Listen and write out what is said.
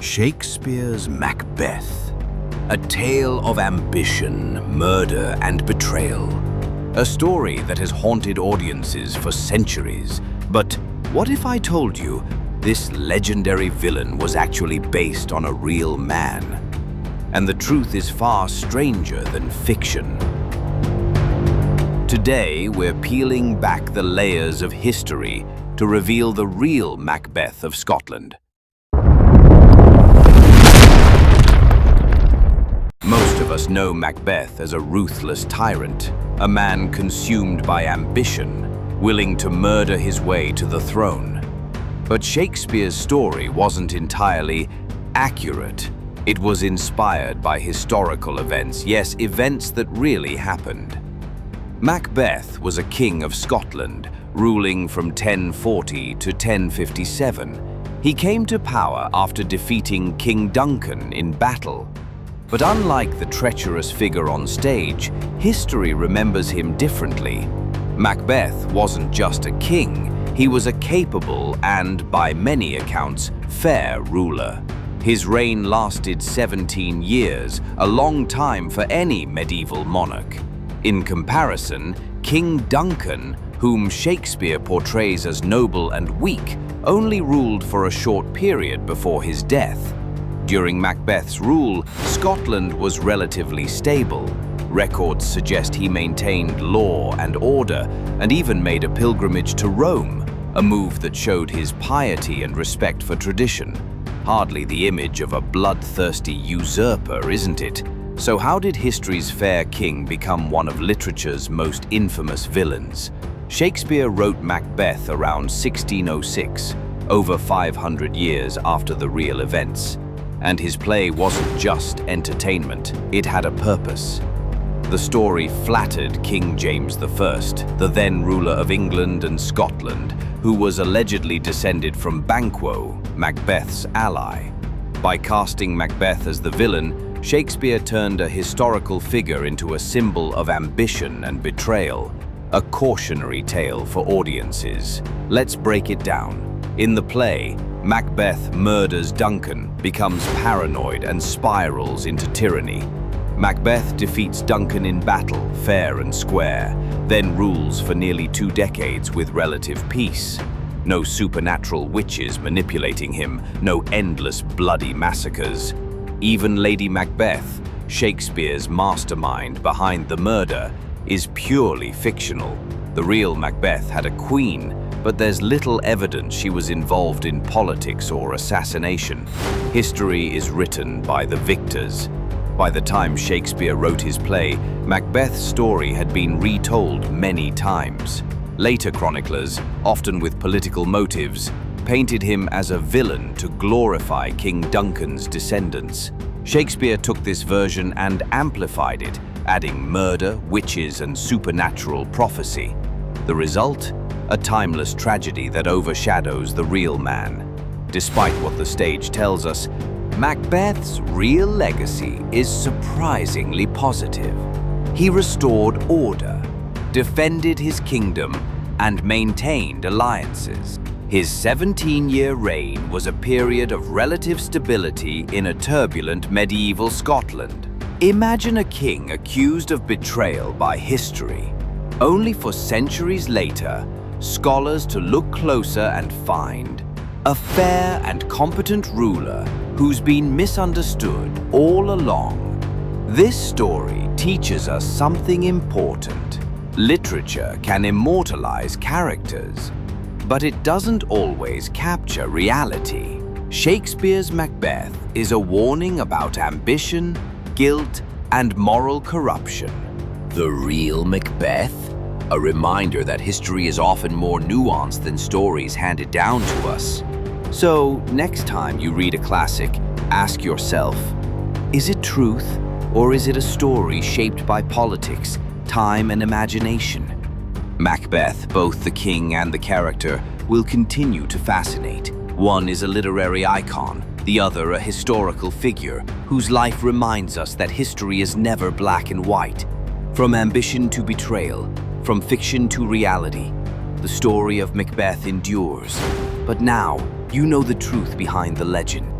Shakespeare's Macbeth, a tale of ambition, murder, and betrayal. A story that has haunted audiences for centuries. But what if I told you this legendary villain was actually based on a real man? And the truth is far stranger than fiction. Today, we're peeling back the layers of history to reveal the real Macbeth of Scotland. Most of us know Macbeth as a ruthless tyrant, a man consumed by ambition, willing to murder his way to the throne. But Shakespeare's story wasn't entirely accurate. It was inspired by historical events, yes, events that really happened. Macbeth was a king of Scotland, ruling from 1040 to 1057. He came to power after defeating King Duncan in battle. But unlike the treacherous figure on stage, history remembers him differently. Macbeth wasn't just a king, he was a capable and, by many accounts, fair ruler. His reign lasted 17 years, a long time for any medieval monarch. In comparison, King Duncan, whom Shakespeare portrays as noble and weak, only ruled for a short period before his death. During Macbeth's rule, Scotland was relatively stable. Records suggest he maintained law and order, and even made a pilgrimage to Rome, a move that showed his piety and respect for tradition. Hardly the image of a bloodthirsty usurper, isn't it? So how did history's fair king become one of literature's most infamous villains? Shakespeare wrote Macbeth around 1606, over 500 years after the real events. And his play wasn't just entertainment, it had a purpose. The story flattered King James I, the then ruler of England and Scotland, who was allegedly descended from Banquo, Macbeth's ally. By casting Macbeth as the villain, Shakespeare turned a historical figure into a symbol of ambition and betrayal, a cautionary tale for audiences. Let's break it down. In the play, Macbeth murders Duncan, becomes paranoid, and spirals into tyranny. Macbeth defeats Duncan in battle, fair and square, then rules for nearly 2 decades with relative peace. No supernatural witches manipulating him, no endless bloody massacres. Even Lady Macbeth, Shakespeare's mastermind behind the murder, is purely fictional. The real Macbeth had a queen, but there's little evidence she was involved in politics or assassination. History is written by the victors. By the time Shakespeare wrote his play, Macbeth's story had been retold many times. Later chroniclers, often with political motives, painted him as a villain to glorify King Duncan's descendants. Shakespeare took this version and amplified it, adding murder, witches, and supernatural prophecy. The result? A timeless tragedy that overshadows the real man. Despite what the stage tells us, Macbeth's real legacy is surprisingly positive. He restored order, defended his kingdom, and maintained alliances. His 17-year reign was a period of relative stability in a turbulent medieval Scotland. Imagine a king accused of betrayal by history, only for centuries later, scholars to look closer and find a fair and competent ruler who's been misunderstood all along. This story teaches us something important. Literature can immortalize characters, but it doesn't always capture reality. Shakespeare's Macbeth is a warning about ambition, guilt, and moral corruption. The real Macbeth? A reminder that history is often more nuanced than stories handed down to us. So, next time you read a classic, ask yourself, is it truth, or is it a story shaped by politics, time, and imagination? Macbeth, both the king and the character, will continue to fascinate. One is a literary icon, the other a historical figure whose life reminds us that history is never black and white. From ambition to betrayal, from fiction to reality, the story of Macbeth endures. But now, you know the truth behind the legend.